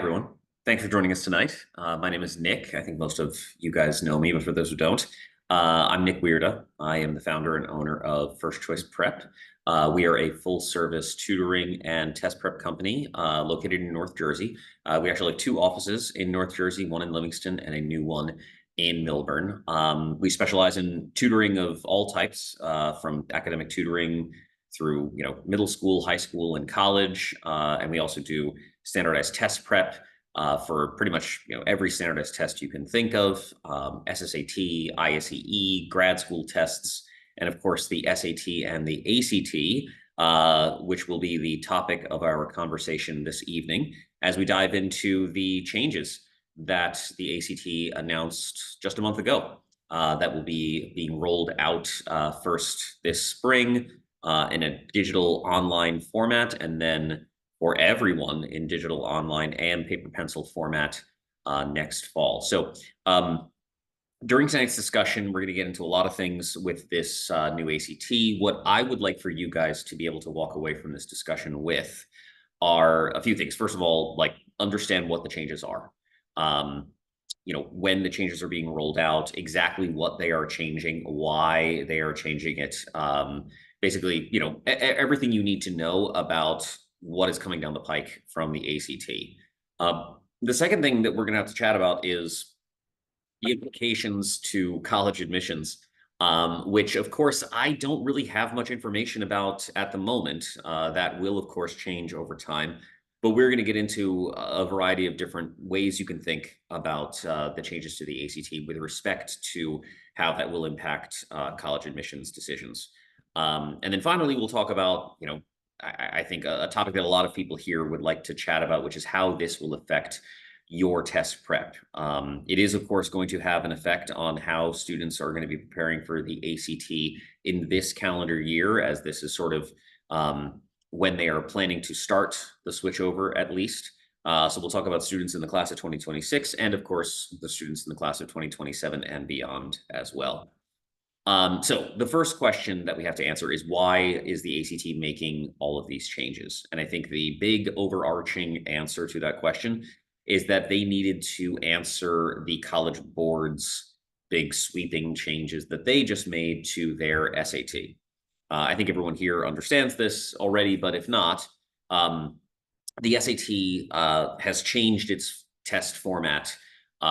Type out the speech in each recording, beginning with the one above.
everyone. Thanks for joining us tonight. My name is Nick. I think most of you guys know me, but for those who don't, I'm Nick Wierda. I am the founder and owner of First Choice Prep. We are a full-service tutoring and test prep company located in North Jersey. We actually have two offices in North Jersey, one in Livingston and a new one in Milburn. We specialize in tutoring of all types, from academic tutoring through middle school, high school, and college, and we also do standardized test prep for pretty much every standardized test you can think of, SSAT, ISEE, grad school tests, and of course the SAT and the ACT, which will be the topic of our conversation this evening as we dive into the changes that the ACT announced just a month ago that will be being rolled out first this spring in a digital online format, and then for everyone in digital online and paper pencil format next fall. So during tonight's discussion, we're going to get into a lot of things with this new ACT. What I would like for you guys to be able to walk away from this discussion with are a few things. First of all, understand what the changes are. When the changes are being rolled out, exactly what they are changing, why they are changing it. Basically, everything you need to know about what is coming down the pike from the ACT. The second thing that we're going to have to chat about is the implications to college admissions, which, of course, I don't really have much information about at the moment. That will, of course, change over time. But we're going to get into a variety of different ways you can think about the changes to the ACT with respect to how that will impact college admissions decisions. And then finally, we'll talk about, I think a topic that a lot of people here would like to chat about, which is how this will affect your test prep. It is, of course, going to have an effect on how students are going to be preparing for the ACT in this calendar year, as this is sort of when they are planning to start the switchover, at least. So we'll talk about students in the class of 2026 and, of course, the students in the class of 2027 and beyond as well. So the first question that we have to answer is, why is the ACT making all of these changes? And I think the big overarching answer to that question is that they needed to answer the College Board's big sweeping changes that they just made to their SAT. I think everyone here understands this already, but if not, the SAT has changed its test format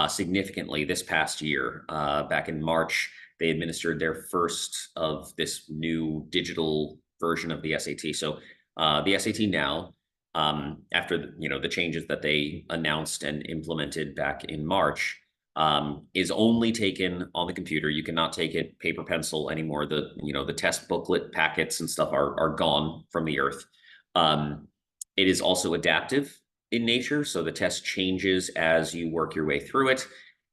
significantly this past year. Back in March, they administered their first of this new digital version of the SAT. So the SAT now, after the changes that they announced and implemented back in March, is only taken on the computer. You cannot take it paper pencil anymore. The test booklet packets and stuff are gone from the earth. It is also adaptive in nature, so the test changes as you work your way through it,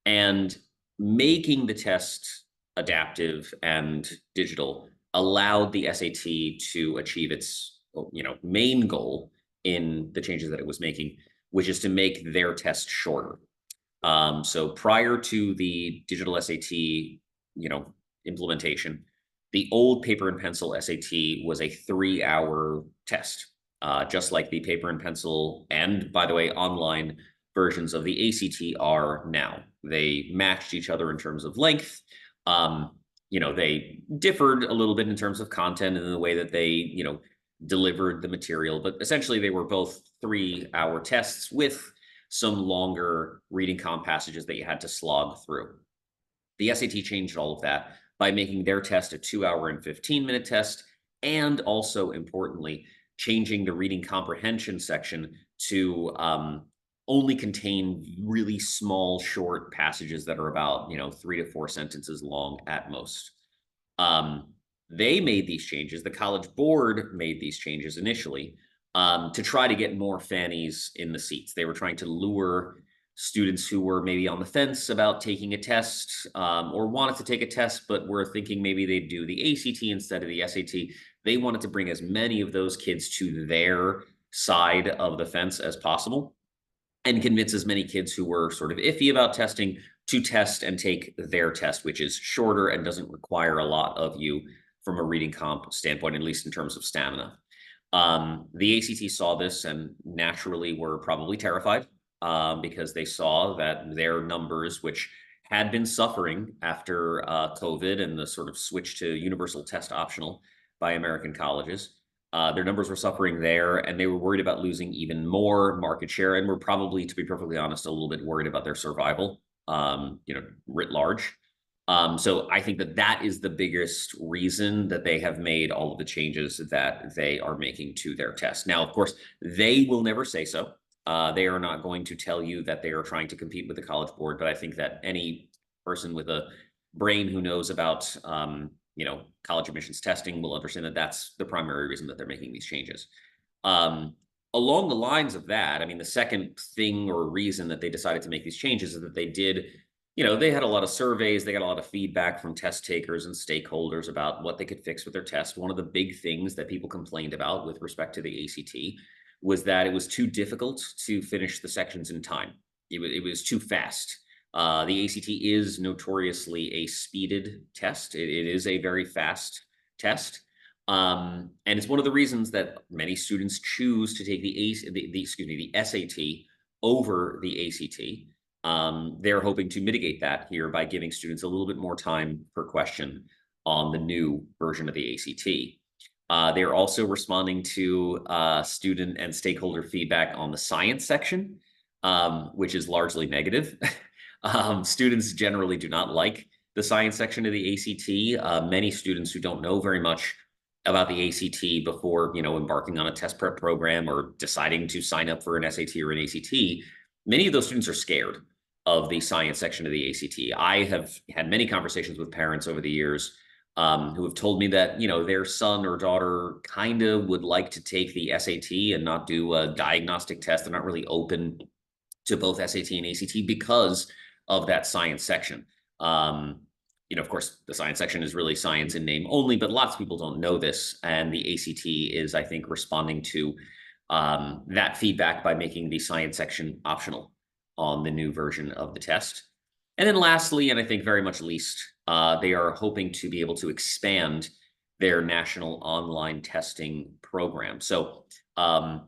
and making the test adaptive and digital allowed the SAT to achieve its main goal in the changes that it was making, which is to make their test shorter. So prior to the digital SAT implementation, the old paper and pencil SAT was a 3-hour test, just like the paper and pencil and, by the way, online versions of the ACT are now. They matched each other in terms of length. They differed a little bit in terms of content and the way that they, delivered the material, but essentially they were both 3-hour tests with some longer reading comp passages that you had to slog through. The SAT changed all of that by making their test a 2-hour and 15-minute test, and also importantly, changing the reading comprehension section to only contain really small, short passages that are about 3 to 4 sentences long at most. They made these changes. The College Board made these changes initially to try to get more fannies in the seats. They were trying to lure students who were maybe on the fence about taking a test or wanted to take a test, but were thinking maybe they'd do the ACT instead of the SAT. They wanted to bring as many of those kids to their side of the fence as possible and convince as many kids who were sort of iffy about testing to test and take their test, which is shorter and doesn't require a lot of you from a reading comp standpoint, at least in terms of stamina. The ACT saw this and naturally were probably terrified because they saw that their numbers, which had been suffering after COVID and the sort of switch to universal test optional by American colleges. Their numbers were suffering there, and they were worried about losing even more market share, and were probably, to be perfectly honest, a little bit worried about their survival, writ large. So I think that that is the biggest reason that they have made all of the changes that they are making to their test. Now, of course, they will never say so. They are not going to tell you that they are trying to compete with the College Board, but I think that any person with a brain who knows about college admissions testing will understand that that's the primary reason that they're making these changes. Along the lines of that, I mean, the second thing or reason that they decided to make these changes is that they had a lot of surveys, they got a lot of feedback from test takers and stakeholders about what they could fix with their test. One of the big things that people complained about with respect to the ACT was that it was too difficult to finish the sections in time. It was too fast. The ACT is notoriously a speeded test. It is a very fast test. And it's one of the reasons that many students choose to take the SAT over the ACT. They're hoping to mitigate that here by giving students a little bit more time per question on the new version of the ACT. They're also responding to student and stakeholder feedback on the science section, which is largely negative. Students generally do not like the science section of the ACT. Many students who don't know very much about the ACT before, embarking on a test prep program or deciding to sign up for an SAT or an ACT, many of those students are scared of the science section of the ACT. I have had many conversations with parents over the years who have told me that, their son or daughter kind of would like to take the SAT and not do a diagnostic test. They're not really open to both SAT and ACT because of that science section. Of course, the science section is really science in name only, but lots of people don't know this. And the ACT is, I think, responding to that feedback by making the science section optional on the new version of the test. And then lastly, and I think very much least, they are hoping to be able to expand their national online testing program. So a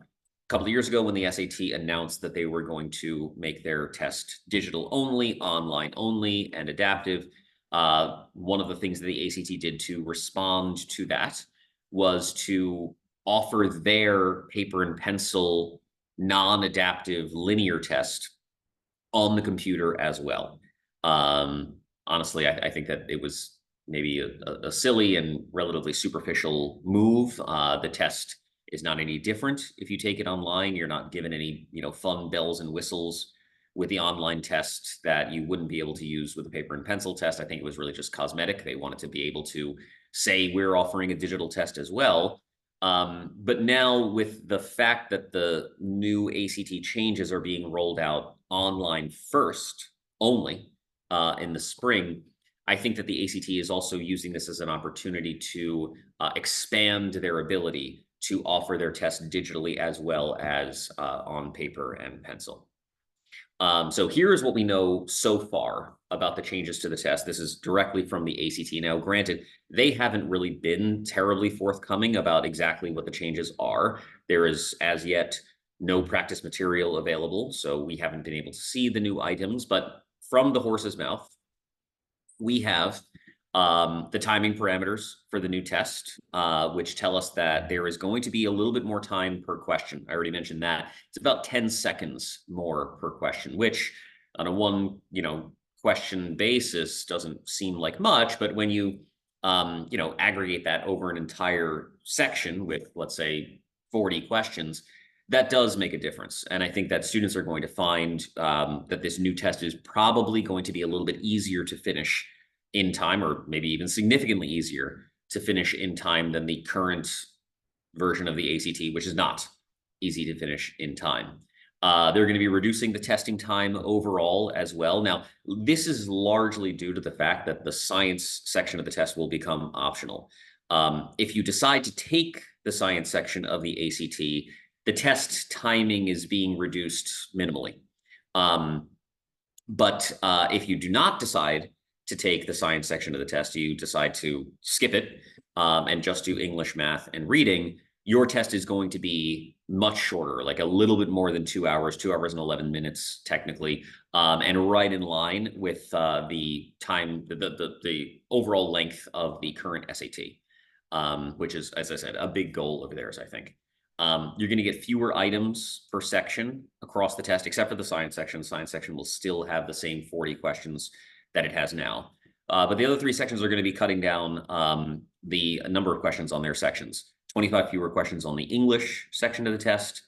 couple of years ago, when the SAT announced that they were going to make their test digital only, online only, and adaptive, one of the things that the ACT did to respond to that was to offer their paper and pencil non-adaptive linear test on the computer as well. Honestly, I think that it was maybe a silly and relatively superficial move. The test is not any different if you take it online. You're not given any, fun bells and whistles with the online test that you wouldn't be able to use with a paper and pencil test. I think it was really just cosmetic. They wanted to be able to say we're offering a digital test as well. But now with the fact that the new ACT changes are being rolled out online first only in the spring, I think that the ACT is also using this as an opportunity to expand their ability to offer their test digitally as well as on paper and pencil. So here's what we know so far about the changes to the test. This is directly from the ACT. Now, granted, they haven't really been terribly forthcoming about exactly what the changes are. There is, as yet, no practice material available, so we haven't been able to see the new items. But from the horse's mouth, we have the timing parameters for the new test, which tell us that there is going to be a little bit more time per question. I already mentioned that. It's about 10 seconds more per question, which on a one, question basis doesn't seem like much, but when you, aggregate that over an entire section with, let's say, 40 questions, that does make a difference. And I think that students are going to find that this new test is probably going to be a little bit easier to finish in time, or maybe even significantly easier to finish in time than the current version of the ACT, which is not easy to finish in time. They're going to be reducing the testing time overall as well. Now, this is largely due to the fact that the science section of the test will become optional. If you decide to take the science section of the ACT, the test timing is being reduced minimally. But if you do not decide to take the science section of the test, you decide to skip it and just do English, math, and reading, Your test is going to be much shorter, like a little bit more than 2 hours, 2 hours and 11 minutes technically, and right in line with the time, the overall length of the current SAT, which is, as I said, a big goal of theirs, I think. You're going to get fewer items per section across the test, except for the science section. The science section will still have the same 40 questions that it has now. But the other three sections are going to be cutting down the number of questions on their sections. 25 fewer questions on the English section of the test,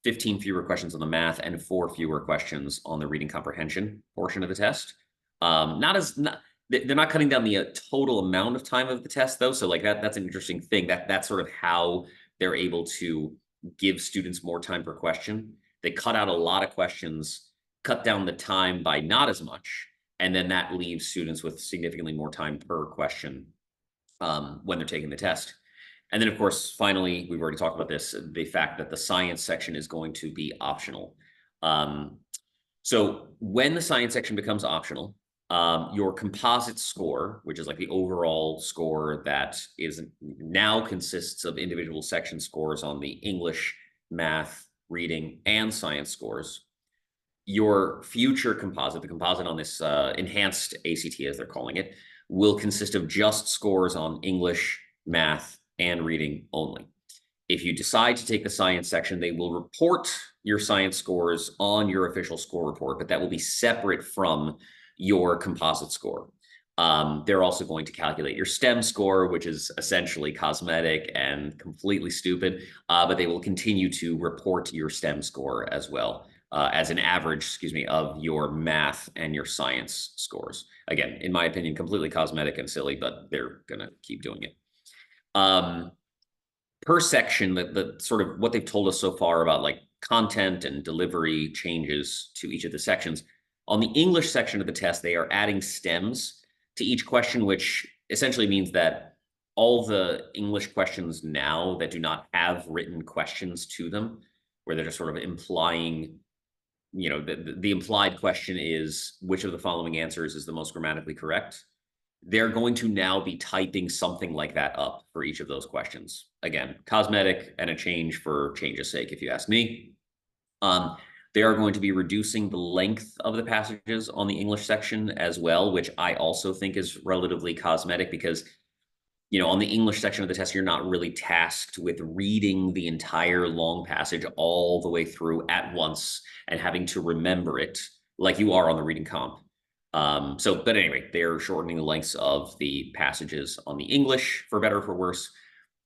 15 fewer questions on the math, and 4 fewer questions on the reading comprehension portion of the test. They're not cutting down the total amount of time of the test, though. So like that's an interesting thing. That's sort of how they're able to give students more time per question. They cut out a lot of questions, cut down the time by not as much, and then that leaves students with significantly more time per question when they're taking the test. And then, of course, finally, we've already talked about this, the fact that the science section is going to be optional. So when the science section becomes optional, your composite score, which is like the overall score that is now consists of individual section scores on the English, math, reading, and science scores. Your future composite, the composite on this enhanced ACT, as they're calling it, will consist of just scores on English, math, and reading only. If you decide to take the science section, they will report your science scores on your official score report, but that will be separate from your composite score. They're also going to calculate your STEM score, which is essentially cosmetic and completely stupid, but they will continue to report your STEM score as well as an average, of your math and your science scores. Again, in my opinion, completely cosmetic and silly, but they're going to keep doing it. Per section, the sort of what they've told us so far about like content and delivery changes to each of the sections. On the English section of the test, they are adding stems to each question, which essentially means that all the English questions now that do not have written questions to them, where they're just sort of implying, the implied question is, which of the following answers is the most grammatically correct? They're going to now be typing something like that up for each of those questions. Again, cosmetic and a change for change's sake, if you ask me. They are going to be reducing the length of the passages on the English section as well, which I also think is relatively cosmetic because, on the English section of the test, you're not really tasked with reading the entire long passage all the way through at once and having to remember it like you are on the reading comp. But anyway, they're shortening the lengths of the passages on the English, for better or for worse.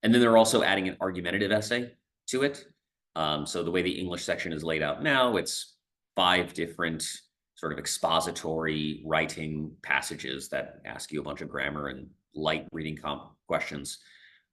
And then they're also adding an argumentative essay to it. So the way the English section is laid out now, it's 5 different sort of expository writing passages that ask you a bunch of grammar and light reading comp questions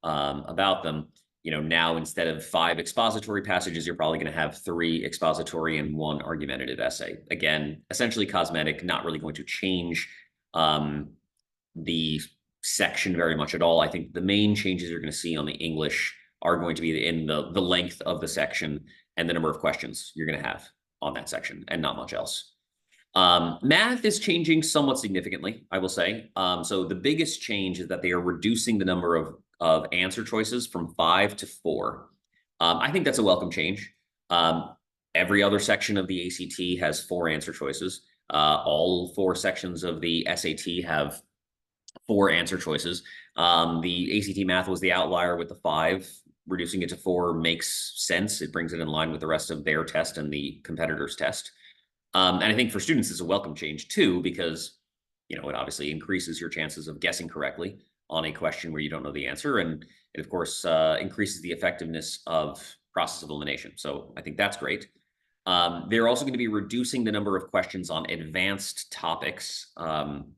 about them. Now instead of 5 expository passages, you're probably going to have 3 expository and 1 argumentative essay. Again, essentially cosmetic, not really going to change the section very much at all. I think the main changes you're going to see on the English are going to be in the length of the section and the number of questions you're going to have on that section, and not much else. Math is changing somewhat significantly, I will say. So the biggest change is that they are reducing the number of answer choices from 5 to 4. I think that's a welcome change. Every other section of the ACT has 4 answer choices. All 4 sections of the SAT have 4 answer choices. The ACT math was the outlier with the 5. Reducing it to 4 makes sense. It brings it in line with the rest of their test and the competitor's test. And I think for students, it's a welcome change too, because, it obviously increases your chances of guessing correctly on a question where you don't know the answer. And it, of course, increases the effectiveness of process of elimination. So I think that's great. They're also going to be reducing the number of questions on advanced topics,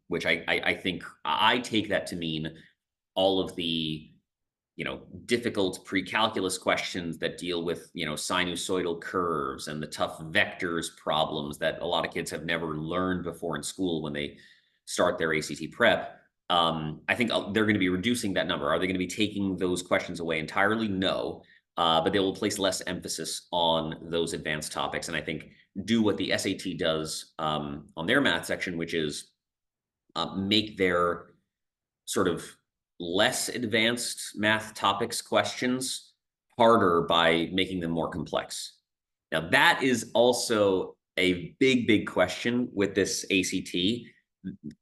which I think I take that to mean all of the difficult pre-calculus questions that deal with, sinusoidal curves and the tough vectors problems that a lot of kids have never learned before in school when they start their ACT prep. I think they're going to be reducing that number. Are they going to be taking those questions away entirely? No, but they will place less emphasis on those advanced topics. And I think do what the SAT does on their math section, which is make their sort of less advanced math topics questions harder by making them more complex. Now, that is also a big question with this ACT.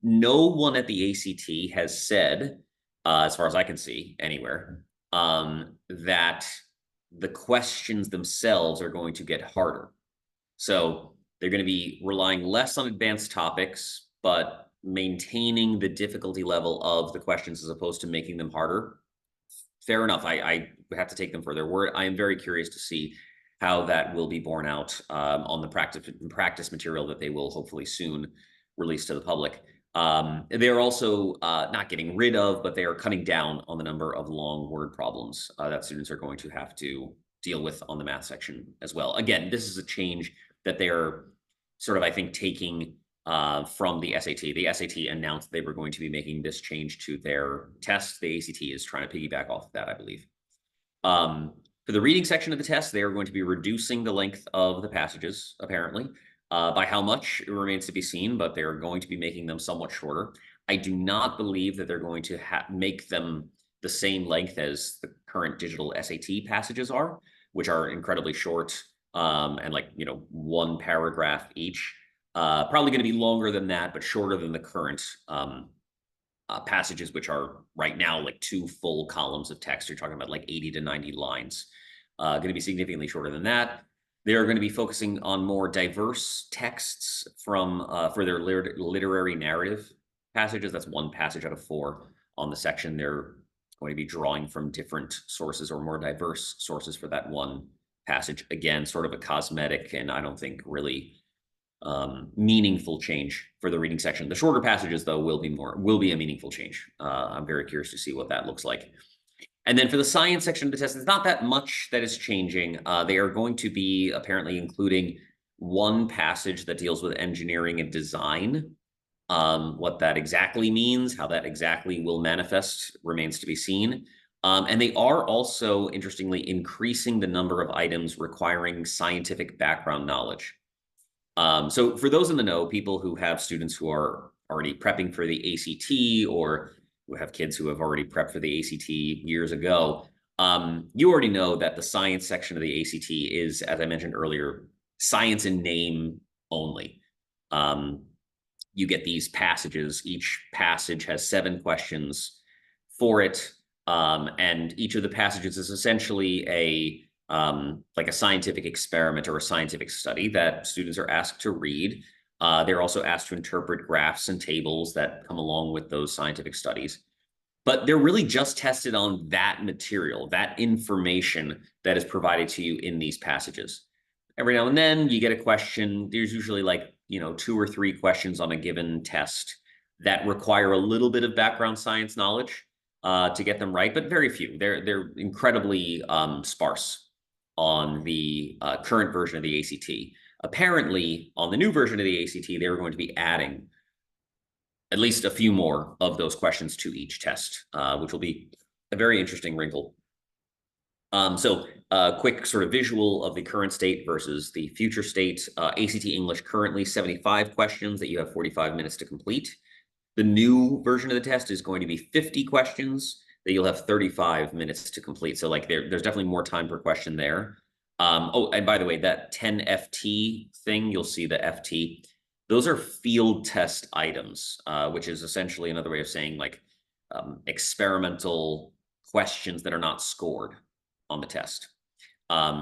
No one at the ACT has said, as far as I can see anywhere, that the questions themselves are going to get harder. So they're going to be relying less on advanced topics, but maintaining the difficulty level of the questions as opposed to making them harder. Fair enough. I have to take them further. I am very curious to see how that will be borne out on the practice material that they will hopefully soon release to the public. They are also not getting rid of, but they are cutting down on the number of long word problems that students are going to have to deal with on the math section as well. Again, this is a change that they're sort of, I think, taking from the SAT. The SAT announced they were going to be making this change to their test. The ACT is trying to piggyback off of that, I believe. For the reading section of the test, they are going to be reducing the length of the passages, apparently. By how much, it remains to be seen, but they're going to be making them somewhat shorter. I do not believe that they're going to make them the same length as the current digital SAT passages are, which are incredibly short and like, one paragraph each. Probably going to be longer than that, but shorter than the current passages, which are right now like 2 full columns of text. You're talking about like 80 to 90 lines. Going to be significantly shorter than that. They're going to be focusing on more diverse texts from for their literary narrative passages. That's 1 passage out of 4 on the section. They're going to be drawing from different sources or more diverse sources for that 1 passage. Again, sort of a cosmetic and I don't think really meaningful change for the reading section. The shorter passages, though, will be a meaningful change. I'm very curious to see what that looks like. And then for the science section of the test, it's not that much that is changing. They are going to be apparently including 1 passage that deals with engineering and design. What that exactly means, how that exactly will manifest remains to be seen. And they are also, interestingly, increasing the number of items requiring scientific background knowledge. So for those in the know, people who have students who are already prepping for the ACT or who have kids who have already prepped for the ACT years ago, you already know that the science section of the ACT is, as I mentioned earlier, science in name only. You get these passages. Each passage has 7 questions for it. And each of the passages is essentially like a scientific experiment or a scientific study that students are asked to read. They're also asked to interpret graphs and tables that come along with those scientific studies. But they're really just tested on that material, that information that is provided to you in these passages. Every now and then you get a question. There's usually like, 2 or 3 questions on a given test that require a little bit of background science knowledge to get them right, but very few. They're incredibly sparse on the current version of the ACT. Apparently, on the new version of the ACT, they were going to be adding at least a few more of those questions to each test, which will be a very interesting wrinkle. So a quick sort of visual of the current state versus the future state. ACT English currently 75 questions that you have 45 minutes to complete. The new version of the test is going to be 50 questions that you'll have 35 minutes to complete. So like there's definitely more time per question there. Oh, and by the way, that 10 FT thing, you'll see the FT. Those are field test items, which is essentially another way of saying like experimental questions that are not scored on the test.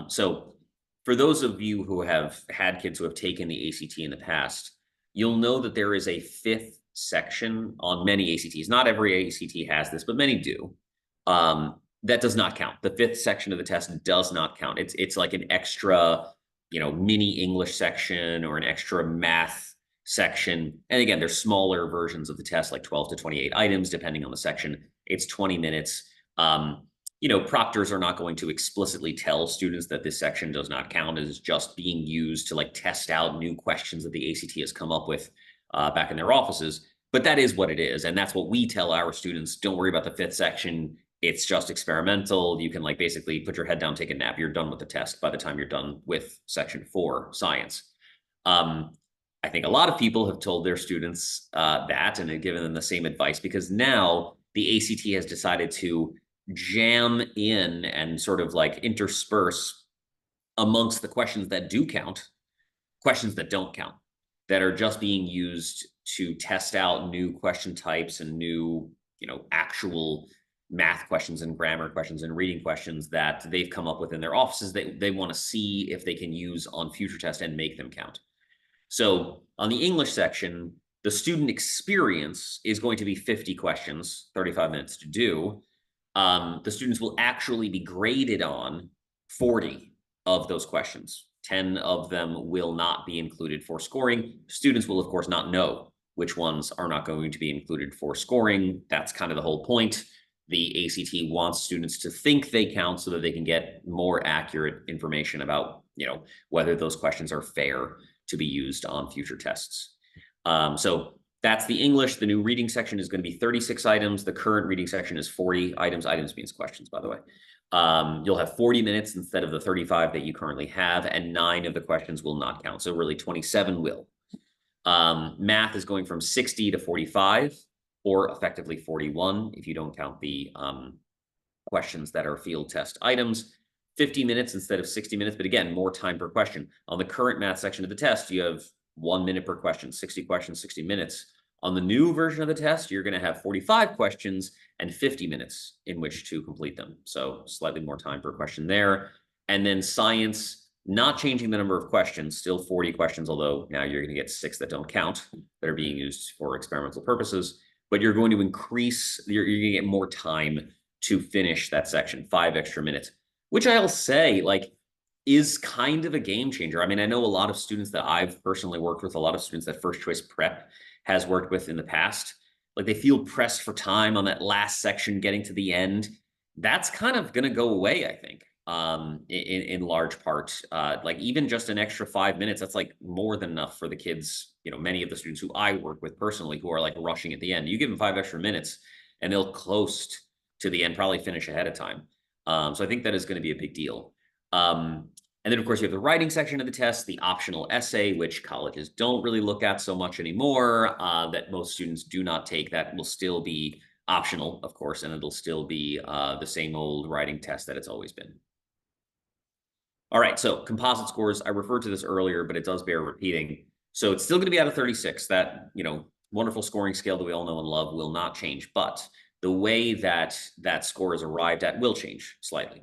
So for those of you who have had kids who have taken the ACT in the past, you'll know that there is a 5th section on many ACTs. Not every ACT has this, but many do. That does not count. The 5th section of the test does not count. It's like an extra, mini English section or an extra math section. And again, there's smaller versions of the test, like 12 to 28 items, depending on the section. It's 20 minutes. Proctors are not going to explicitly tell students that this section does not count. It is just being used to like test out new questions that the ACT has come up with back in their offices. But that is what it is. And that's what we tell our students. Don't worry about the 5th section. It's just experimental. You can like basically put your head down, take a nap. You're done with the test by the time you're done with section 4 science. I think a lot of people have told their students that and have given them the same advice because now the ACT has decided to jam in and sort of like intersperse amongst the questions that do count, questions that don't count, that are just being used to test out new question types and new, actual math questions and grammar questions and reading questions that they've come up with in their offices that they want to see if they can use on future tests and make them count. So on the English section, the student experience is going to be 50 questions, 35 minutes to do. The students will actually be graded on 40 of those questions. 10 of them will not be included for scoring. Students will, of course, not know which ones are not going to be included for scoring. That's kind of the whole point. The ACT wants students to think they count so that they can get more accurate information about, whether those questions are fair to be used on future tests. So that's the English. The new reading section is going to be 36 items. The current reading section is 40 items. Items means questions, by the way. You'll have 40 minutes instead of the 35 that you currently have, and 9 of the questions will not count. So really 27 will. Math is going from 60 to 45, or effectively 41 if you don't count the questions that are field test items. 50 minutes instead of 60 minutes, but again, more time per question. On the current math section of the test, you have 1 minute per question, 60 questions, 60 minutes. On the new version of the test, you're going to have 45 questions and 50 minutes in which to complete them. So slightly more time per question there. And then science, not changing the number of questions, still 40 questions, although now you're going to get 6 that don't count, that are being used for experimental purposes. But you're going to increase, you're going to get more time to finish that section, 5 extra minutes, which I'll say, is kind of a game changer. I mean, I know a lot of students that I've personally worked with, a lot of students that First Choice Prep has worked with in the past, they feel pressed for time on that last section, getting to the end. That's kind of going to go away, I think, in large part. Even just an extra 5 minutes, that's more than enough for the kids, many of the students who I work with personally who are rushing at the end. You give them 5 extra minutes and they'll close to the end, probably finish ahead of time. So I think that is going to be a big deal. And then, of course, you have the writing section of the test, the optional essay, which colleges don't really look at so much anymore, that most students do not take. That will still be optional, of course, and it'll still be the same old writing test that it's always been. All right, so composite scores, I referred to this earlier, but it does bear repeating. So it's still going to be out of 36. That, wonderful scoring scale that we all know and love will not change, but the way that that score is arrived at will change slightly.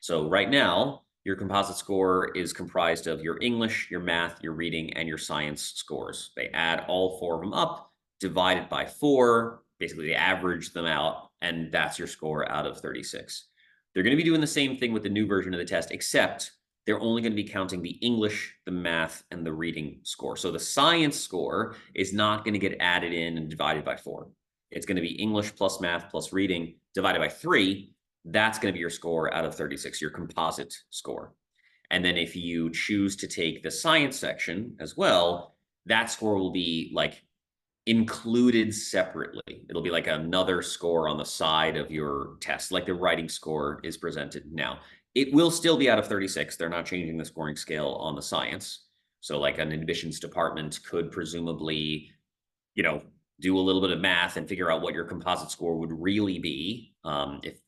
So right now, your composite score is comprised of your English, your math, your reading, and your science scores. They add all 4 of them up, divided by 4, basically they average them out, and that's your score out of 36. They're going to be doing the same thing with the new version of the test, except they're only going to be counting the English, the math, and the reading score. So the science score is not going to get added in and divided by 4. It's going to be English plus math plus reading divided by 3. That's going to be your score out of 36, your composite score. And then if you choose to take the science section as well, that score will be included separately. It'll be another score on the side of your test, like the writing score is presented now. It will still be out of 36. They're not changing the scoring scale on the science. So an admissions department could presumably, do a little bit of math and figure out what your composite score would really be,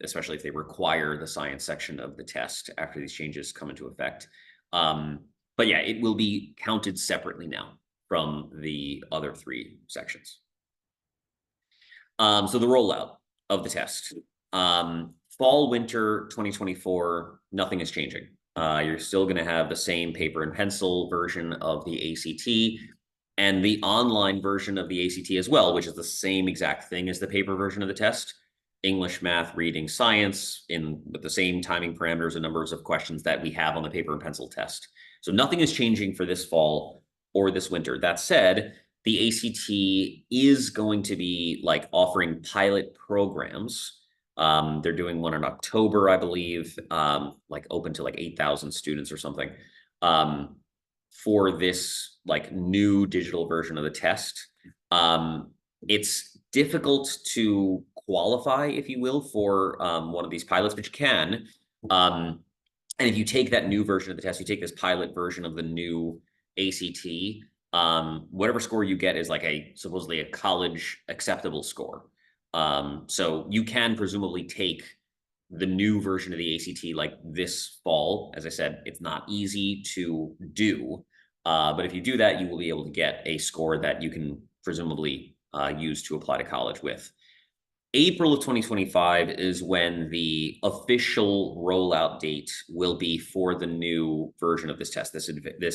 especially if they require the science section of the test after these changes come into effect. But yeah, it will be counted separately now from the other 3 sections. So the rollout of the test. Fall, winter 2024, nothing is changing. You're still going to have the same paper and pencil version of the ACT and the online version of the ACT as well, which is the same exact thing as the paper version of the test. English, math, reading, science, with the same timing parameters and numbers of questions that we have on the paper and pencil test. So nothing is changing for this fall or this winter. That said, the ACT is going to be offering pilot programs. They're doing one in October, I believe, open to 8,000 students or something, for this new digital version of the test. It's difficult to qualify, if you will, for one of these pilots, but you can. And if you take that new version of the test, you take this pilot version of the new ACT, whatever score you get is supposedly a college acceptable score. So you can presumably take the new version of the ACT like this fall. As I said, it's not easy to do, but if you do that, you will be able to get a score that you can presumably use to apply to college with. April of 2025 is when the official rollout date will be for the new version of this test, this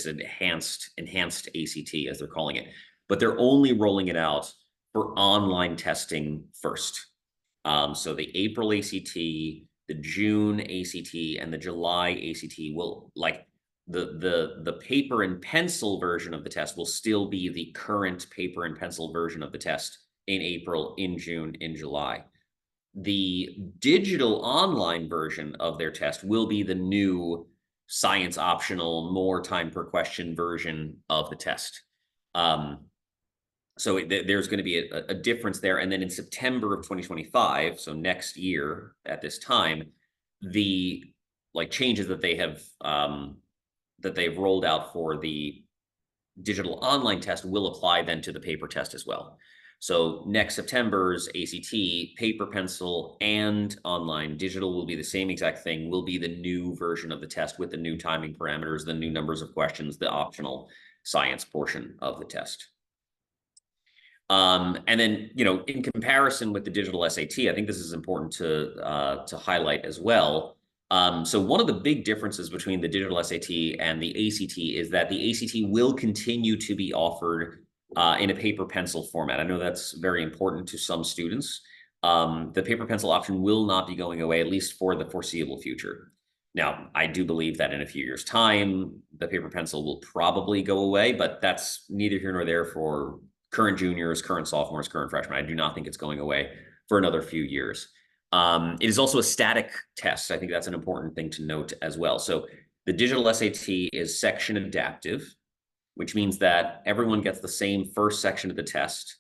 enhanced ACT, as they're calling it. But they're only rolling it out for online testing first. So the April ACT, the June ACT, and the July ACT will, like, the paper and pencil version of the test will still be the current paper and pencil version of the test in April, in June, in July. The digital online version of their test will be the new science optional, more time per question version of the test. So there's going to be a difference there. And then in September of 2025, so next year at this time, the changes that they have that they've rolled out for the digital online test will apply then to the paper test as well. So next September's ACT, paper, pencil, and online digital will be the same exact thing, will be the new version of the test with the new timing parameters, the new numbers of questions, the optional science portion of the test. And then, in comparison with the digital SAT, I think this is important to highlight as well. So one of the big differences between the digital SAT and the ACT is that the ACT will continue to be offered in a paper pencil format. I know that's very important to some students. The paper pencil option will not be going away, at least for the foreseeable future. Now, I do believe that in a few years' time, the paper pencil will probably go away, but that's neither here nor there for current juniors, current sophomores, current freshmen. I do not think it's going away for another few years. It is also a static test. I think that's an important thing to note as well. So the digital SAT is section adaptive, which means that everyone gets the same first section of the test,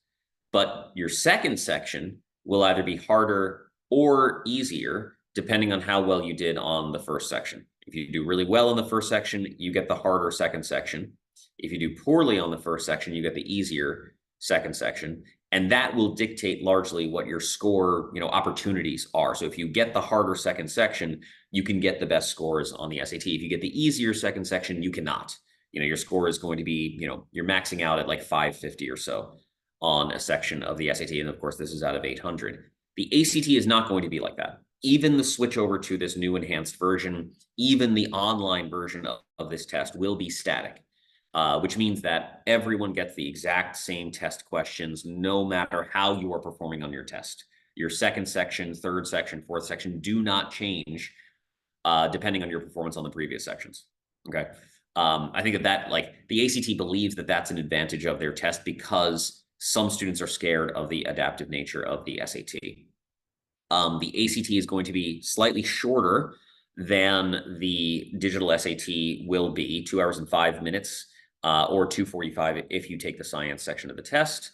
but your second section will either be harder or easier, depending on how well you did on the first section. If you do really well in the first section, you get the harder second section. If you do poorly on the first section, you get the easier second section. And that will dictate largely what your score, opportunities are. So if you get the harder second section, you can get the best scores on the SAT. If you get the easier second section, you cannot. Your score is going to be, you're maxing out at like 550 or so on a section of the SAT. And of course, this is out of 800. The ACT is not going to be like that. Even the switch over to this new enhanced version, even the online version of this test will be static. Which means that everyone gets the exact same test questions, no matter how you are performing on your test. Your second section, third section, fourth section do not change depending on your performance on the previous sections. Okay. I think that the ACT believes that that's an advantage of their test because some students are scared of the adaptive nature of the SAT. The ACT is going to be slightly shorter than the digital SAT will be, 2 hours and 5 minutes. Or 245 if you take the science section of the test.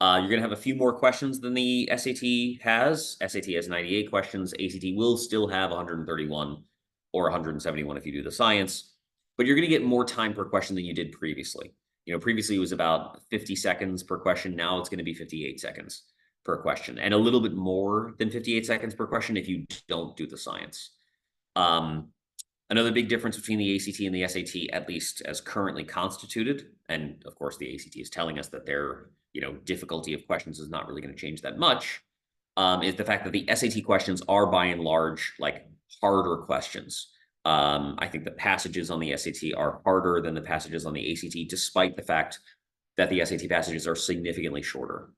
You're going to have a few more questions than the SAT has. SAT has 98 questions. ACT will still have 131 or 171 if you do the science. But you're going to get more time per question than you did previously. Previously it was about 50 seconds per question. Now it's going to be 58 seconds per question, and a little bit more than 58 seconds per question if you don't do the science. Another big difference between the ACT and the SAT, at least as currently constituted, and of course the ACT is telling us that their difficulty of questions is not really going to change that much, is the fact that the SAT questions are by and large harder questions. I think the passages on the SAT are harder than the passages on the ACT, despite the fact that the SAT passages are significantly shorter.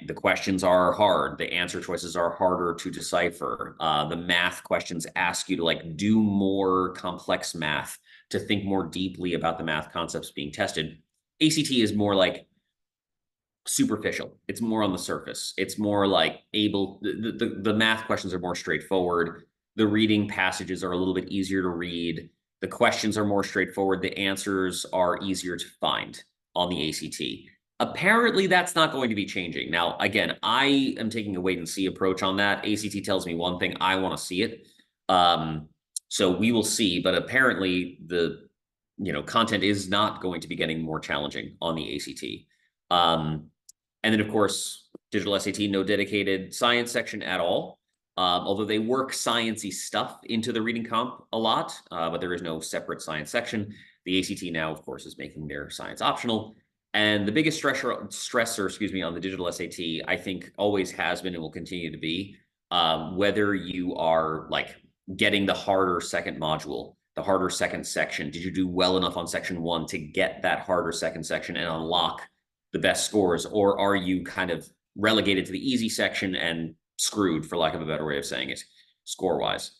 The questions are hard. The answer choices are harder to decipher. The math questions ask you to do more complex math, to think more deeply about the math concepts being tested. ACT is more superficial. It's more on the surface. It's more the math questions are more straightforward. The reading passages are a little bit easier to read. The questions are more straightforward. The answers are easier to find on the ACT. Apparently, that's not going to be changing. Now, again, I am taking a wait and see approach on that. ACT tells me one thing, I want to see it. So we will see, but apparently the content is not going to be getting more challenging on the ACT. And then, of course, digital SAT, no dedicated science section at all. although they work sciencey stuff into the reading comp a lot, but there is no separate science section. The ACT now, of course, is making their science optional. And the biggest stressor, excuse me, on the digital SAT, I think always has been and will continue to be whether you are like getting the harder second module, the harder second section. Did you do well enough on section 1 to get that harder second section and unlock the best scores? Or are you kind of relegated to the easy section and screwed, for lack of a better way of saying it, score-wise?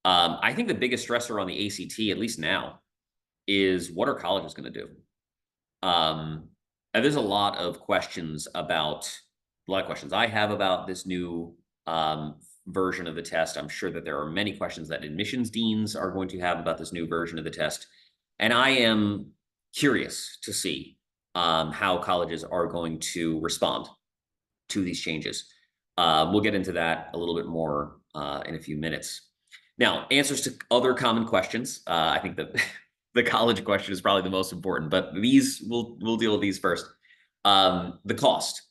I think the biggest stressor on the ACT, at least now, is what are colleges going to do? There's a lot of questions I have about this new version of the test. I'm sure that there are many questions that admissions deans are going to have about this new version of the test. And I am curious to see how colleges are going to respond to these changes. We'll get into that a little bit more in a few minutes. Now, answers to other common questions. I think that the college question is probably the most important, but we'll deal with these first. The cost.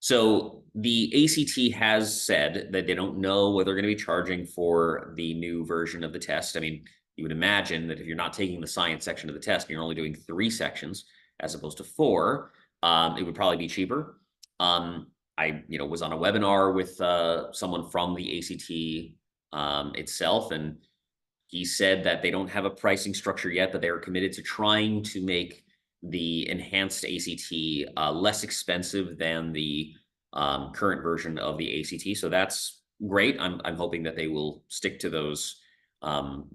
So the ACT has said that they don't know what they're going to be charging for the new version of the test. I mean, you would imagine that if you're not taking the science section of the test, and you're only doing 3 sections as opposed to 4, it would probably be cheaper. I was on a webinar with someone from the ACT itself, and he said that they don't have a pricing structure yet, but they are committed to trying to make the enhanced ACT less expensive than the current version of the ACT. So that's great. I'm hoping that they will stick to those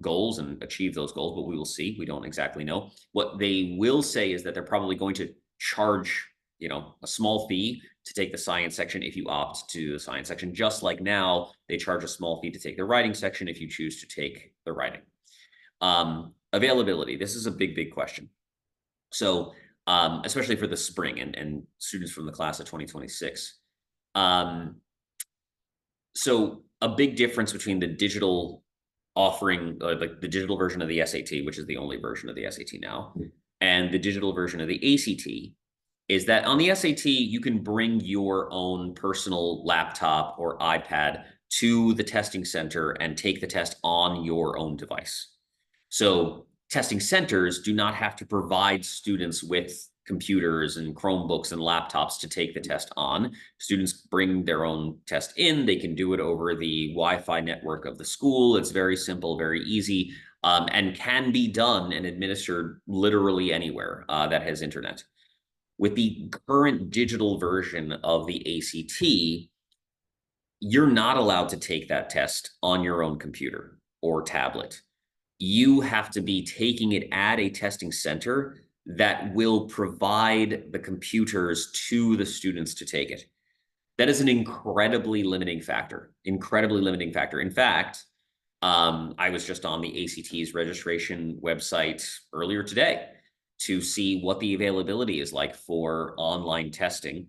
goals and achieve those goals, but we will see. We don't exactly know. What they will say is that they're probably going to charge, a small fee to take the science section if you opt to the science section, just like now they charge a small fee to take the writing section if you choose to take the writing. Availability. This is a big question. So especially for the spring and students from the class of 2026. So a big difference between the digital offering, like the digital version of the SAT, which is the only version of the SAT now, and the digital version of the ACT, is that on the SAT, you can bring your own personal laptop or iPad to the testing center and take the test on your own device. So testing centers do not have to provide students with computers and Chromebooks and laptops to take the test on. Students bring their own test in. They can do it over the Wi-Fi network of the school. It's very simple, very easy, and can be done and administered literally anywhere that has internet. With the current digital version of the ACT, you're not allowed to take that test on your own computer or tablet. You have to be taking it at a testing center that will provide the computers to the students to take it. That is an incredibly limiting factor. In fact, I was just on the ACT's registration website earlier today to see what the availability is like for online testing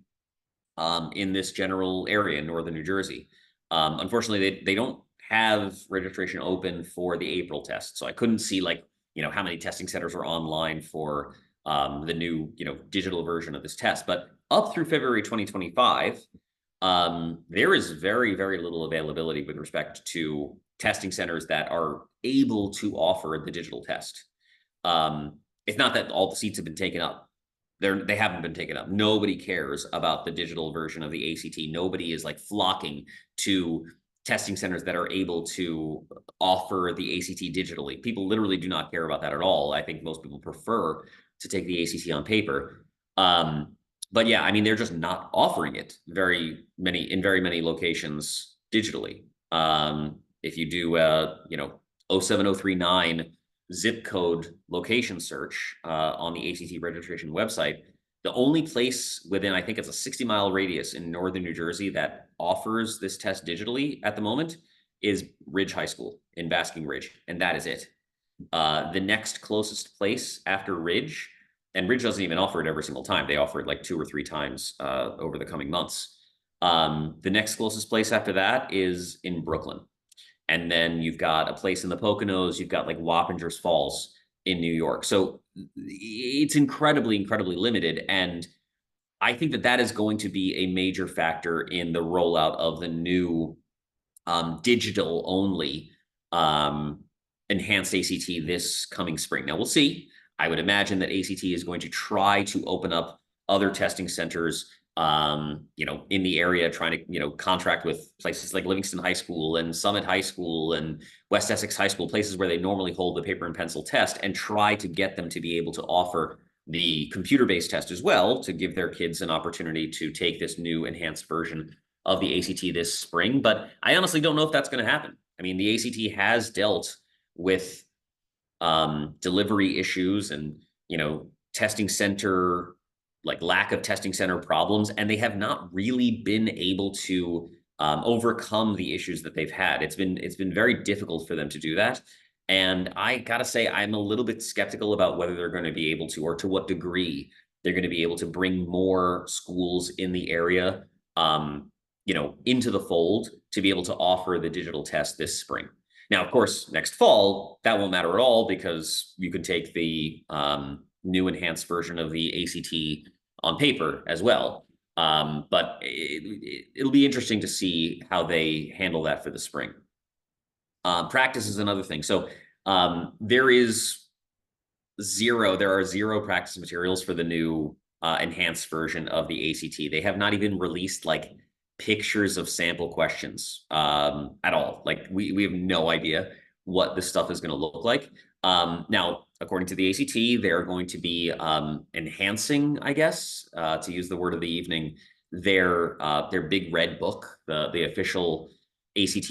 in this general area in northern New Jersey. Unfortunately, they don't have registration open for the April test. So I couldn't see how many testing centers are online for the new, digital version of this test. But up through February 2025, there is very, very little availability with respect to testing centers that are able to offer the digital test. It's not that all the seats have been taken up. They haven't been taken up. Nobody cares about the digital version of the ACT. Nobody is flocking to testing centers that are able to offer the ACT digitally. People literally do not care about that at all. I think most people prefer to take the ACT on paper. But yeah, I mean, they're just not offering it in very many locations digitally. If you do, 07039 zip code location search on the ACT registration website, the only place within, I think it's a 60-mile radius in northern New Jersey that offers this test digitally at the moment is Ridge High School in Basking Ridge, and that is it. The next closest place after Ridge, and Ridge doesn't even offer it every single time. They offer it 2 or 3 times over the coming months. The next closest place after that is in Brooklyn. And then you've got a place in the Poconos. You've got Wappingers Falls in New York. So it's incredibly, incredibly limited. And I think that is going to be a major factor in the rollout of the new digital only um, enhanced ACT this coming spring. Now we'll see. I would imagine that ACT is going to try to open up other testing centers, in the area, trying to, contract with places like Livingston High School and Summit High School and West Essex High School, places where they normally hold the paper and pencil test, and try to get them to be able to offer the computer-based test as well, to give their kids an opportunity to take this new enhanced version of the ACT this spring. But I honestly don't know if that's going to happen. I mean, the ACT has dealt with delivery issues and, testing center, like lack of testing center problems, and they have not really been able to overcome the issues that they've had. It's been very difficult for them to do that. And I gotta say, I'm a little bit skeptical about whether they're going to be able to, or to what degree they're going to be able to bring more schools in the area, into the fold to be able to offer the digital test this spring. Now, of course, next fall, that won't matter at all, because you can take the new enhanced version of the ACT on paper as well. But it'll be interesting to see how they handle that for the spring. Practice is another thing. So there are zero practice materials for the new enhanced version of the ACT. They have not even released like pictures of sample questions at all. Like we have no idea what this stuff is going to look like. Now, according to the ACT, they're going to be enhancing, I guess, to use the word of the evening, their big red book, the official ACT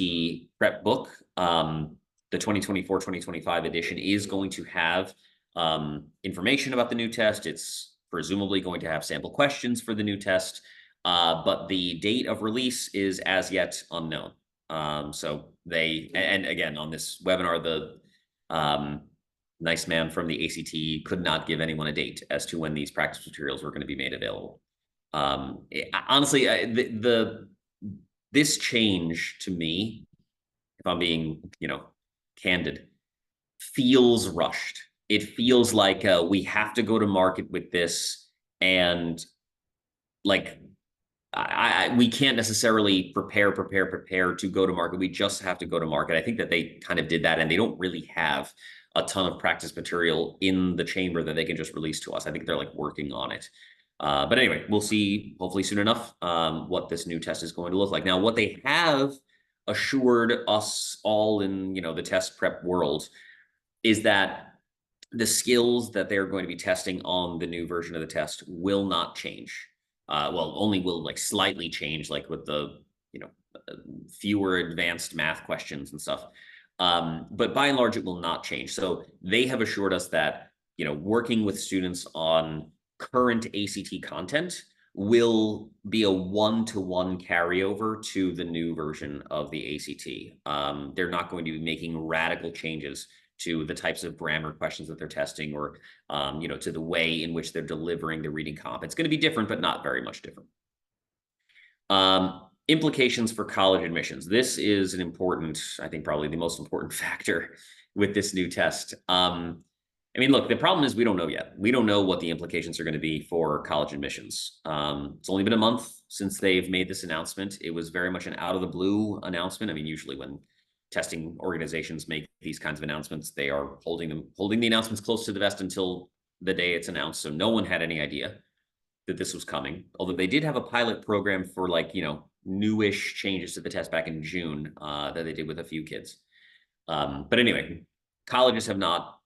prep book. The 2024-2025 edition is going to have information about the new test. It's presumably going to have sample questions for the new test, but the date of release is as yet unknown. So and again, on this webinar, the nice man from the ACT could not give anyone a date as to when these practice materials were going to be made available. Honestly, this change to me, if I'm being, candid, feels rushed. It feels like we have to go to market with this, and like we can't necessarily prepare to go to market. We just have to go to market. I think that they kind of did that, and they don't really have a ton of practice material in the chamber that they can just release to us. I think they're like working on it. But anyway, we'll see hopefully soon enough what this new test is going to look like. Now, what they have assured us all in, the test prep world is that the skills that they're going to be testing on the new version of the test will not change. Only will like slightly change, like with the, fewer advanced math questions and stuff. But by and large, it will not change. So they have assured us that, working with students on current ACT content will be a one-to-one carryover to the new version of the ACT. They're not going to be making radical changes to the types of grammar questions that they're testing, or, to the way in which they're delivering the reading comp. It's going to be different, but not very much different. Implications for college admissions. This is an important, I think probably the most important factor with this new test. Look, the problem is we don't know yet. We don't know what the implications are going to be for college admissions. It's only been a month since they've made this announcement. It was very much an out of the blue announcement. Usually when testing organizations make these kinds of announcements, they are holding the announcements close to the vest until the day it's announced. So no one had any idea that this was coming. Although they did have a pilot program for newish changes to the test back in June that they did with a few kids. But anyway, colleges have not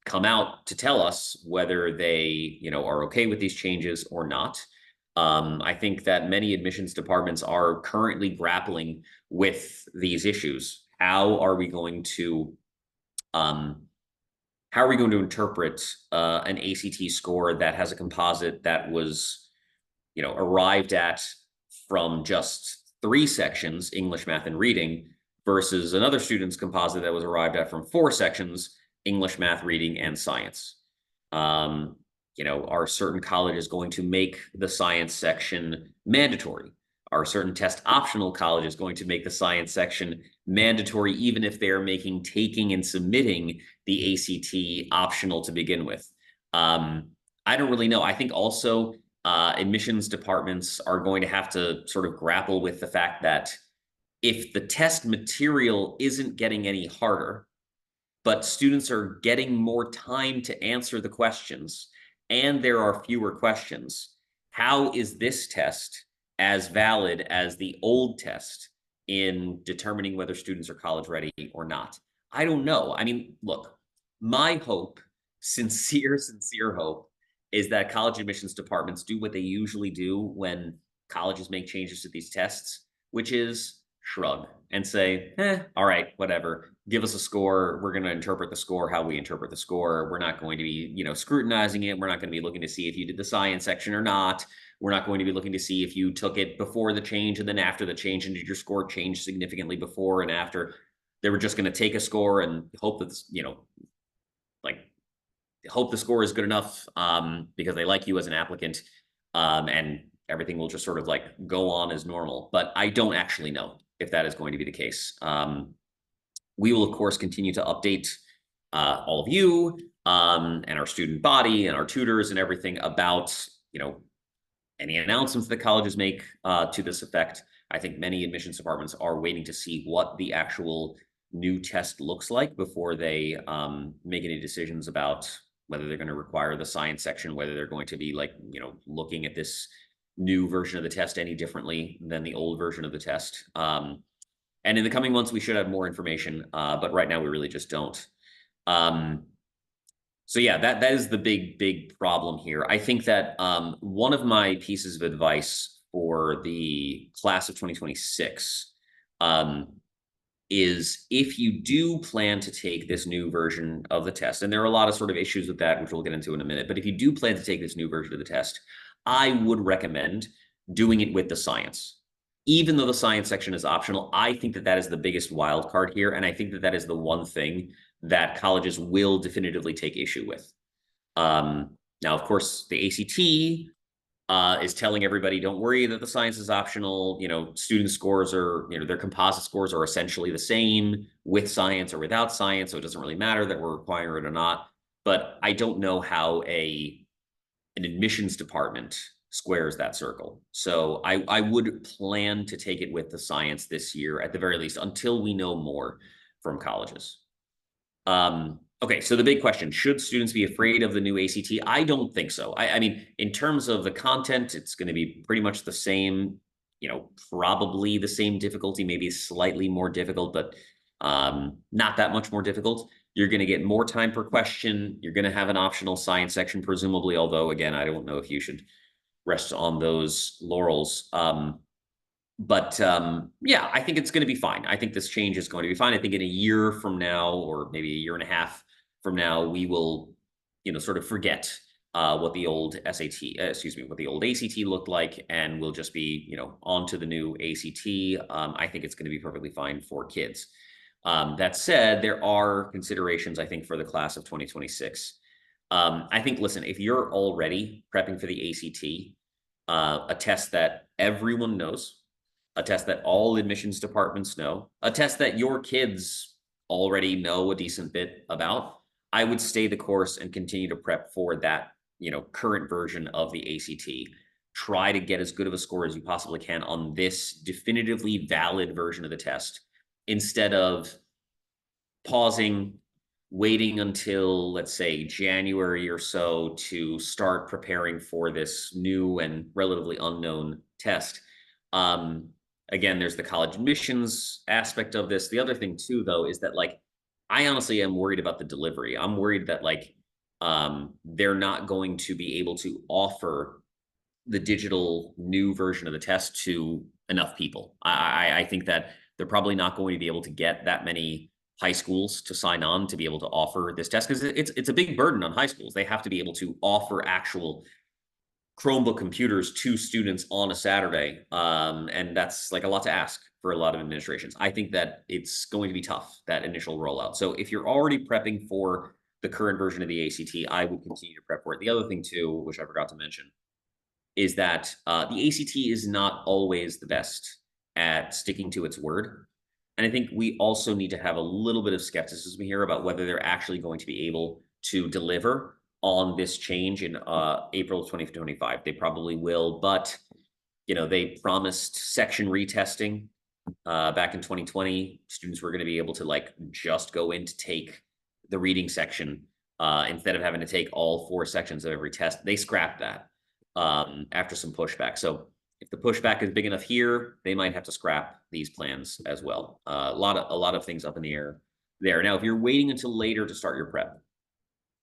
come out to tell us whether they, are okay with these changes or not. I think that many admissions departments are currently grappling with these issues. How are we going to interpret an ACT score that has a composite that was, arrived at from just 3 sections, English, math, and reading, versus another student's composite that was arrived at from 4 sections, English, math, reading, and science? Are certain colleges going to make the science section mandatory? Are certain test optional colleges going to make the science section mandatory, even if they're making taking and submitting the ACT optional to begin with? I don't really know. I think also admissions departments are going to have to sort of grapple with the fact that if the test material isn't getting any harder, but students are getting more time to answer the questions and there are fewer questions, how is this test as valid as the old test in determining whether students are college ready or not? I don't know. I mean, look, my hope, sincere hope, is that college admissions departments do what they usually do when colleges make changes to these tests, which is shrug and say, all right, whatever. Give us a score. We're going to interpret the score how we interpret the score. We're not going to be, scrutinizing it. We're not going to be looking to see if you did the science section or not. We're not going to be looking to see if you took it before the change and then after the change, and did your score change significantly before and after. They were just going to take a score and hope that, like hope the score is good enough, because they like you as an applicant, and everything will just sort of like go on as normal. But I don't actually know if that is going to be the case. We will, of course, continue to update all of you, and our student body and our tutors and everything about, any announcements that colleges make to this effect. I think many admissions departments are waiting to see what the actual new test looks like before they make any decisions about whether they're going to require the science section, whether they're going to be looking at this new version of the test any differently than the old version of the test. And in the coming months, we should have more information, but right now we really just don't. So yeah, that is the big problem here. I think that one of my pieces of advice for the class of 2026 is, if you do plan to take this new version of the test, and there are a lot of sort of issues with that, which we'll get into in a minute, but if you do plan to take this new version of the test, I would recommend doing it with the science. Even though the science section is optional, I think that that is the biggest wild card here, and I think that that is the one thing that colleges will definitively take issue with. Now, of course, the ACT is telling everybody, don't worry that the science is optional. Student scores are, their composite scores are essentially the same with science or without science, so it doesn't really matter that we're requiring it or not. But I don't know how an admissions department squares that circle. So I would plan to take it with the science this year, at the very least, until we know more from colleges. Okay, so the big question, should students be afraid of the new ACT? I don't think so. I mean, in terms of the content, it's going to be pretty much the same, probably the same difficulty, maybe slightly more difficult, but not that much more difficult. You're going to get more time per question. You're going to have an optional science section, presumably, although, again, I don't know if you should rest on those laurels. But yeah, I think it's going to be fine. I think this change is going to be fine. I think in a year from now, or maybe a year and a half from now, we will, sort of forget what the old what the old ACT looked like, and we'll just be, on to the new ACT. I think it's going to be perfectly fine for kids. That said, there are considerations, I think, for the class of 2026. I think, listen, if you're already prepping for the ACT, a test that everyone knows, a test that all admissions departments know, a test that your kids already know a decent bit about, I would stay the course and continue to prep for that, current version of the ACT. Try to get as good of a score as you possibly can on this definitively valid version of the test, instead of pausing, waiting until, let's say, January or so to start preparing for this new and relatively unknown test. Again, there's the college admissions aspect of this. The other thing too, though, is that I honestly am worried about the delivery. I'm worried that they're not going to be able to offer the digital new version of the test to enough people. I think that they're probably not going to be able to get that many high schools to sign on to be able to offer this test, because it's a big burden on high schools. They have to be able to offer actual Chromebook computers to students on a Saturday. And that's a lot to ask for a lot of administrations. I think that it's going to be tough, that initial rollout. So if you're already prepping for the current version of the ACT, I would continue to prep for it. The other thing too, which I forgot to mention, is that the ACT is not always the best at sticking to its word. And I think we also need to have a little bit of skepticism here about whether they're actually going to be able to deliver on this change in April of 2025. They probably will, but they promised section retesting Back in 2020, students were going to be able to like just go in to take the reading section instead of having to take all 4 sections of every test. They scrapped that after some pushback. So if the pushback is big enough here, they might have to scrap these plans as well. A lot of things up in the air there. Now, if you're waiting until later to start your prep,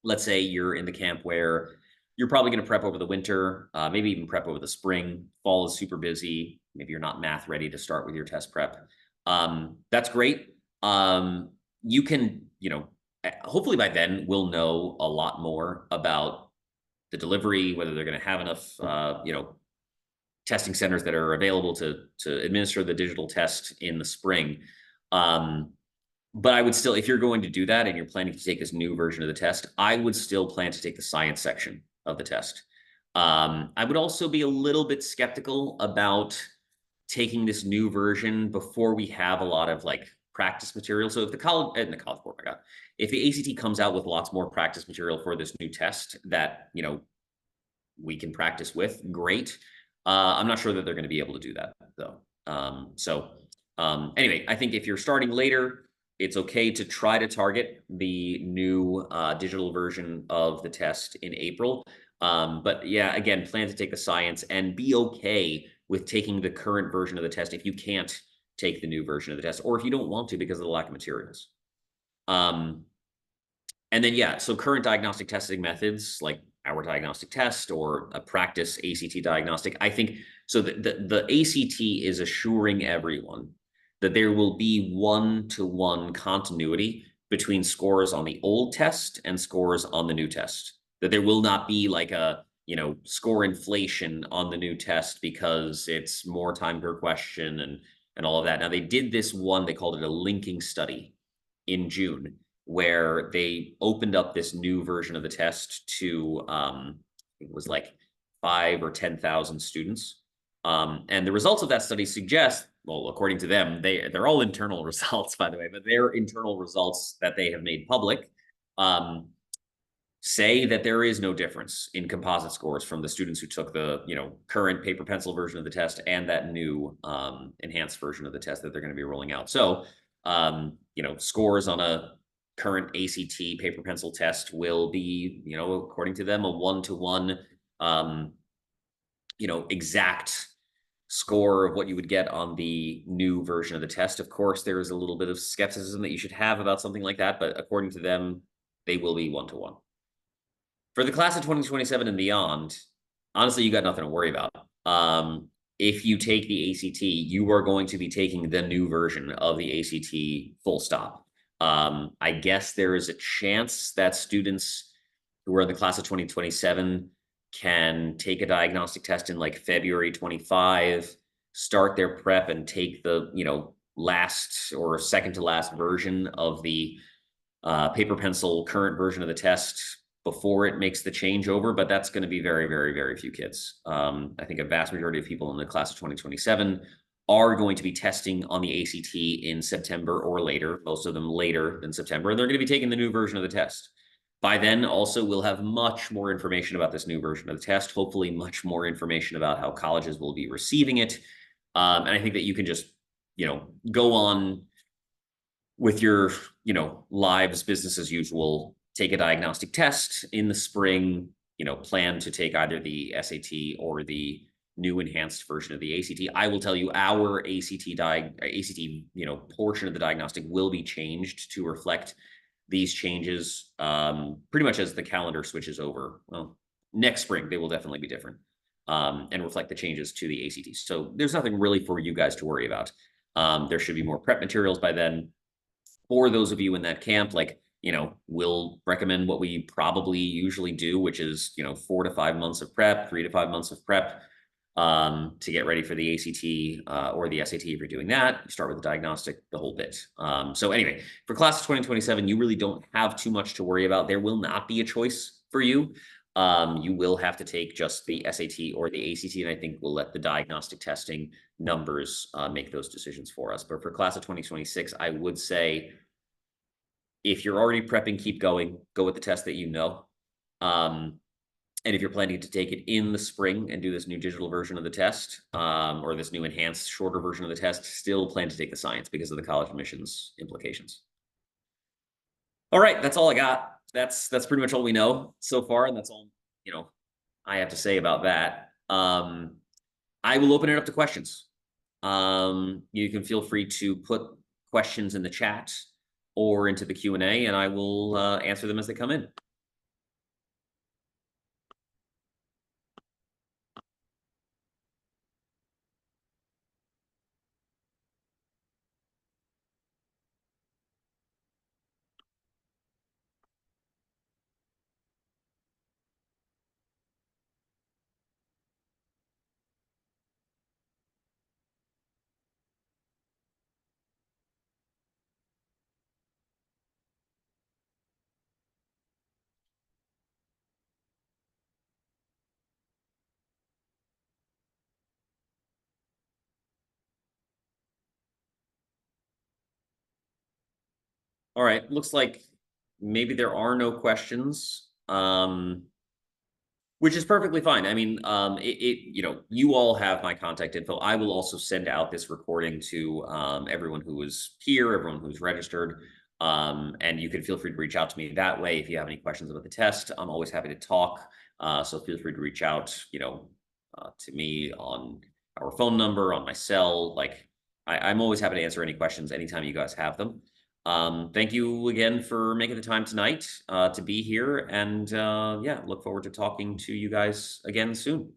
let's say you're in the camp where you're probably going to prep over the winter, maybe even prep over the spring. Fall is super busy. Maybe you're not math ready to start with your test prep. That's great. You can, hopefully by then we'll know a lot more about the delivery, whether they're going to have enough, testing centers that are available to administer the digital test in the spring. But I would still, if you're going to do that and you're planning to take this new version of the test, I would still plan to take the science section of the test. I would also be a little bit skeptical about taking this new version before we have a lot of like practice material. So if the college, board, my God, if the ACT comes out with lots more practice material for this new test that, we can practice with, great. I'm not sure that they're going to be able to do that though. Anyway, I think if you're starting later, it's okay to try to target the new digital version of the test in April. But yeah, again, plan to take the science and be okay with taking the current version of the test if you can't take the new version of the test, or if you don't want to because of the lack of materials. And then, yeah, so current diagnostic testing methods like our diagnostic test or a practice ACT diagnostic, I think, so the ACT is assuring everyone that there will be one-to-one continuity between scores on the old test and scores on the new test. That there will not be like a, score inflation on the new test because it's more time per question and all of that. Now, they did this one, they called it a linking study in June, where they opened up this new version of the test to, it was like 5 or 10,000 students. And the results of that study suggest, well, according to them, they're all internal results, by the way, but their internal results that they have made public say that there is no difference in composite scores from the students who took the current paper pencil version of the test and that new enhanced version of the test that they're going to be rolling out. So scores on a current ACT paper pencil test will be, according to them, a one-to-one exact score of what you would get on the new version of the test. Of course, there is a little bit of skepticism that you should have about something like that, but according to them, they will be one-to-one. For the class of 2027 and beyond, honestly, you got nothing to worry about. If you take the ACT, you are going to be taking the new version of the ACT full stop. I guess there is a chance that students who are in the class of 2027 can take a diagnostic test in like February 25, start their prep and take the, last or second to last version of the paper pencil current version of the test before it makes the changeover, but that's going to be very, very, very few kids. I think a vast majority of people in the class of 2027 are going to be testing on the ACT in September or later, most of them later than September, and they're going to be taking the new version of the test. By then, also, we'll have much more information about this new version of the test, hopefully much more information about how colleges will be receiving it. And I think that you can just, go on with your, lives, business as usual, take a diagnostic test in the spring, plan to take either the SAT or the new enhanced version of the ACT. I will tell you our ACT, portion of the diagnostic will be changed to reflect these changes pretty much as the calendar switches over. Well, next spring, they will definitely be different and reflect the changes to the ACT. So there's nothing really for you guys to worry about. There should be more prep materials by then. For those of you in that camp, we'll recommend what we probably usually do, which is, 4 to 5 months of prep, 3 to 5 months of prep to get ready for the ACT or the SAT. If you're doing that, you start with the diagnostic, the whole bit. So anyway, for class of 2027, you really don't have too much to worry about. There will not be a choice for you. You will have to take just the SAT or the ACT, and I think we'll let the diagnostic testing numbers make those decisions for us. But for class of 2026, I would say, if you're already prepping, keep going. Go with the test that you know. And if you're planning to take it in the spring and do this new digital version of the test, or this new enhanced, shorter version of the test, still plan to take the science because of the college admissions implications. All right, that's all I got. That's pretty much all we know so far, and that's all you know I have to say about that. I will open it up to questions. You can feel free to put questions in the chat or into the Q&A, and I will answer them as they come in. All right, looks like maybe there are no questions. Which is perfectly fine. I mean, you all have my contact info. I will also send out this recording to everyone who was here, everyone who's registered. And you can feel free to reach out to me that way if you have any questions about the test. I'm always happy to talk. So feel free to reach out, to me on our phone number, on my cell. Like, I'm always happy to answer any questions anytime you guys have them. Thank you again for making the time tonight to be here. And yeah, look forward to talking to you guys again soon.